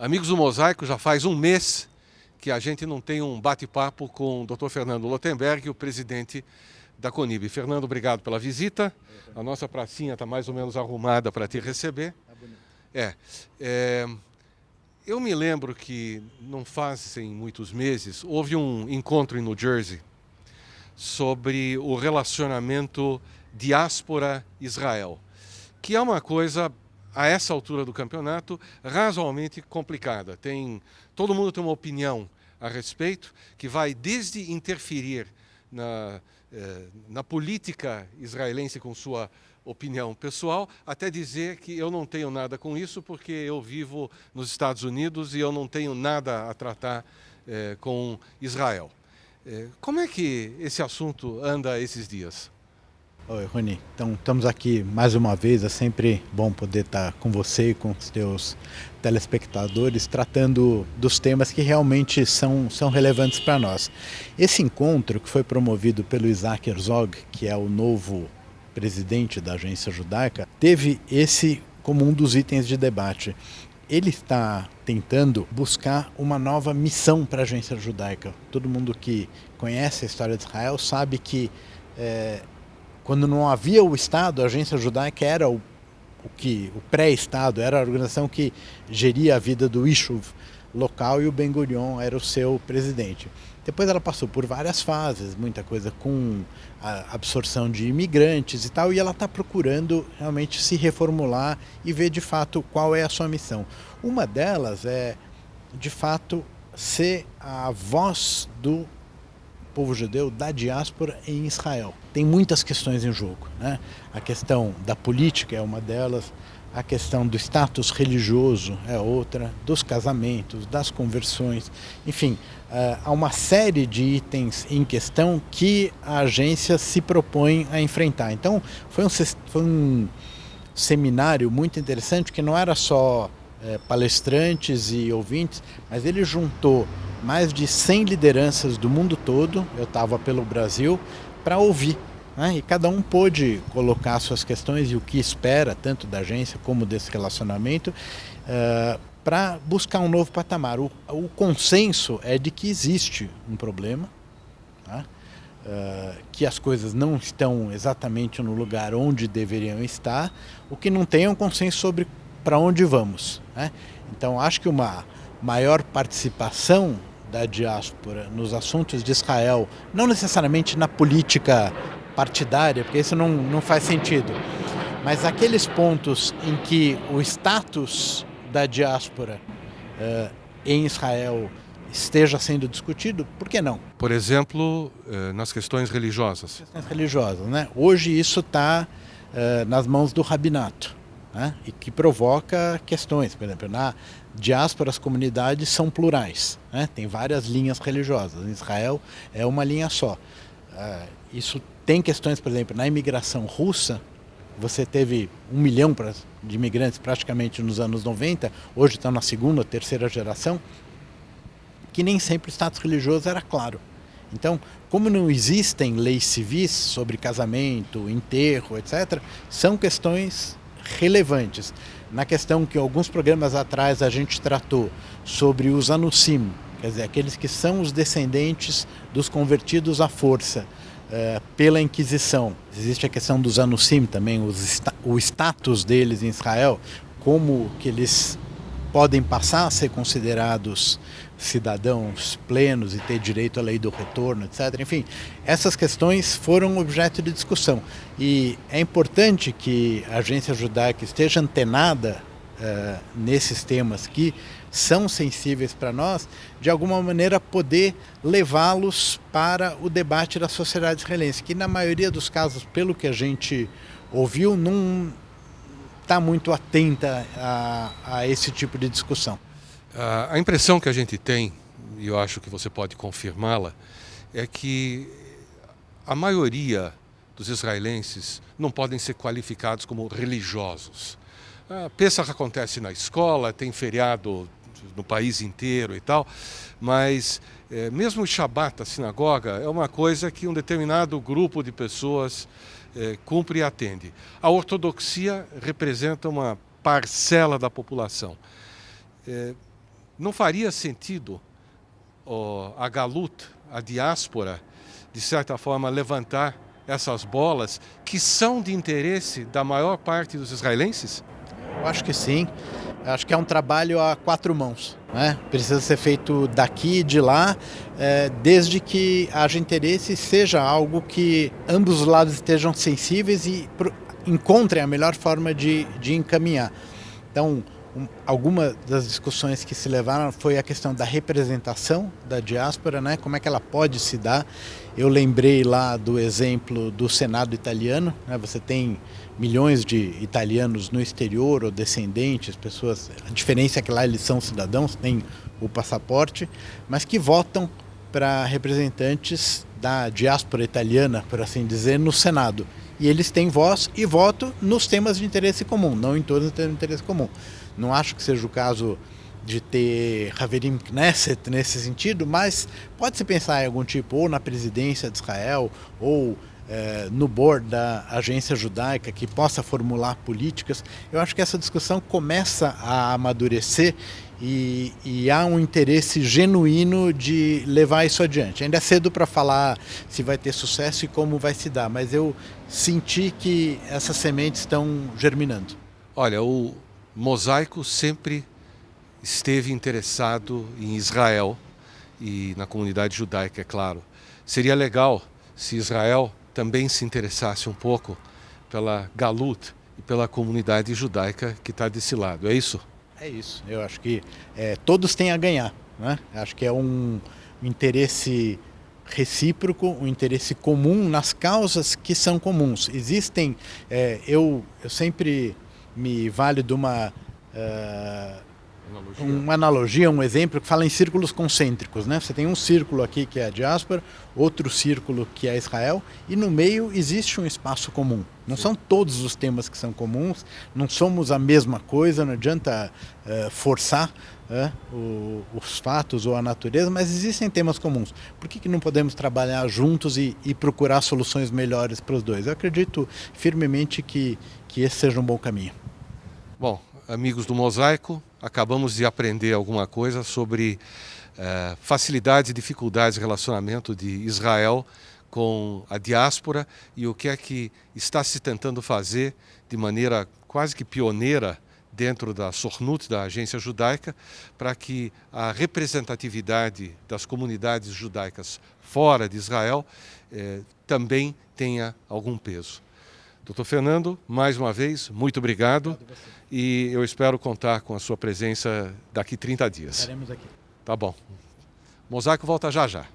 Amigos do Mosaico, já faz um mês que a gente não tem um bate-papo com o Dr. Fernando Lotenberg, o presidente da CONIB. Fernando, obrigado pela visita. A nossa pracinha está mais ou menos arrumada para te receber. Eu me lembro que não fazem muitos meses houve um encontro em New Jersey sobre o relacionamento diáspora-Israel, que é uma coisa, a essa altura do campeonato, razoavelmente complicada. Todo mundo tem uma opinião a respeito, que vai desde interferir na política israelense com sua opinião pessoal, até dizer que eu não tenho nada com isso porque eu vivo nos Estados Unidos e eu não tenho nada a tratar com Israel. Como é que esse assunto anda esses dias? Oi, Rony. Então, estamos aqui mais uma vez. É sempre bom poder estar com você e com os teus telespectadores, tratando dos temas que realmente são relevantes para nós. Esse encontro, que foi promovido pelo Isaac Herzog, que é o novo presidente da Agência Judaica, teve esse como um dos itens de debate. Ele está tentando buscar uma nova missão para a Agência Judaica. Todo mundo que conhece a história de Israel sabe que quando não havia o Estado, a Agência Judaica era o pré-Estado, era a organização que geria a vida do Ishuv local, e o Ben Gurion era o seu presidente. Depois ela passou por várias fases, muita coisa com a absorção de imigrantes e tal, e ela está procurando realmente se reformular e ver de fato qual é a sua missão. Uma delas é, de fato, ser a voz do povo judeu, da diáspora em Israel. Tem muitas questões em jogo, né? A questão da política é uma delas, a questão do status religioso é outra, dos casamentos, das conversões, enfim, há uma série de itens em questão que a agência se propõe a enfrentar. Então, foi um seminário muito interessante, que não era só palestrantes e ouvintes, mas ele juntou mais de 100 lideranças do mundo todo, eu estava pelo Brasil, para ouvir. E cada um pôde colocar suas questões e o que espera, tanto da agência como desse relacionamento, para buscar um novo patamar. O consenso é de que existe um problema, que as coisas não estão exatamente no lugar onde deveriam estar. O que não tem é um consenso sobre para onde vamos. Então, acho que uma maior participação da diáspora nos assuntos de Israel, não necessariamente na política partidária, porque isso não faz sentido, mas aqueles pontos em que o status da diáspora em Israel esteja sendo discutido, por que não? Por exemplo, nas questões religiosas. Questões religiosas, né? Hoje isso está nas mãos do rabinato, e que provoca questões. Por exemplo, na diáspora as comunidades são plurais, tem várias linhas religiosas. Em Israel é uma linha só. Isso tem questões, por exemplo, na imigração russa, você teve 1 milhão de imigrantes praticamente nos anos 90, hoje estão na segunda, terceira geração, que nem sempre o status religioso era claro. Então, como não existem leis civis sobre casamento, enterro, etc., são questões relevantes. Na questão que alguns programas atrás a gente tratou sobre os anusim, quer dizer, aqueles que são os descendentes dos convertidos à força pela Inquisição. Existe a questão dos anusim também, o status deles em Israel, como que eles podem passar a ser considerados cidadãos plenos e ter direito à lei do retorno, etc. Enfim, essas questões foram objeto de discussão. E é importante que a Agência Judaica esteja antenada nesses temas que são sensíveis para nós, de alguma maneira poder levá-los para o debate da sociedade israelense, que na maioria dos casos, pelo que a gente ouviu, não está muito atenta a esse tipo de discussão. A impressão que a gente tem, e eu acho que você pode confirmá-la, é que a maioria dos israelenses não podem ser qualificados como religiosos. Pesach acontece na escola, tem feriado no país inteiro e tal, mas mesmo o Shabat, a sinagoga, é uma coisa que um determinado grupo de pessoas cumpre e atende. A ortodoxia representa uma parcela da população. não faria sentido a Galut, a diáspora, de certa forma, levantar essas bolas que são de interesse da maior parte dos israelenses? Eu acho que sim. Eu acho que é um trabalho a quatro mãos, né? Precisa ser feito daqui e de lá, desde que haja interesse e seja algo que ambos os lados estejam sensíveis e encontrem a melhor forma de encaminhar. Então, alguma das discussões que se levaram foi a questão da representação da diáspora, né? Como é que ela pode se dar. Eu lembrei lá do exemplo do Senado italiano, né? Você tem milhões de italianos no exterior ou descendentes, pessoas. A diferença é que lá eles são cidadãos, têm o passaporte, mas que votam para representantes da diáspora italiana, por assim dizer, no Senado. E eles têm voz e voto nos temas de interesse comum, não em todos os temas de interesse comum. Não acho que seja o caso de ter Haverim Knesset nesse sentido, mas pode-se pensar em algum tipo, ou na presidência de Israel, ou no board da agência judaica, que possa formular políticas. Eu acho que essa discussão começa a amadurecer e há um interesse genuíno de levar isso adiante. Ainda é cedo para falar se vai ter sucesso e como vai se dar, mas eu senti que essas sementes estão germinando. Olha, o Mosaico sempre esteve interessado em Israel e na comunidade judaica, é claro. Seria legal se Israel também se interessasse um pouco pela Galut e pela comunidade judaica que está desse lado. É isso? É isso. Eu acho que todos têm a ganhar, né? Acho que é um interesse recíproco, um interesse comum nas causas que são comuns. Existem, eu sempre me valho de uma analogia, um exemplo que fala em círculos concêntricos, né? Você tem um círculo aqui que é a diáspora, outro círculo que é Israel, e no meio existe um espaço comum. Não são todos os temas que são comuns, não somos a mesma coisa, não adianta forçar os fatos ou a natureza, mas existem temas comuns. Por que não podemos trabalhar juntos e procurar soluções melhores para os dois? Eu acredito firmemente que esse seja um bom caminho. Bom, amigos do Mosaico, acabamos de aprender alguma coisa sobre facilidades e dificuldades de relacionamento de Israel com a diáspora e o que é que está se tentando fazer de maneira quase que pioneira dentro da Sornut, da agência judaica, para que a representatividade das comunidades judaicas fora de Israel também tenha algum peso. Doutor Fernando, mais uma vez, muito obrigado. E eu espero contar com a sua presença daqui 30 dias. Estaremos aqui. Tá bom. Mosaico volta já já.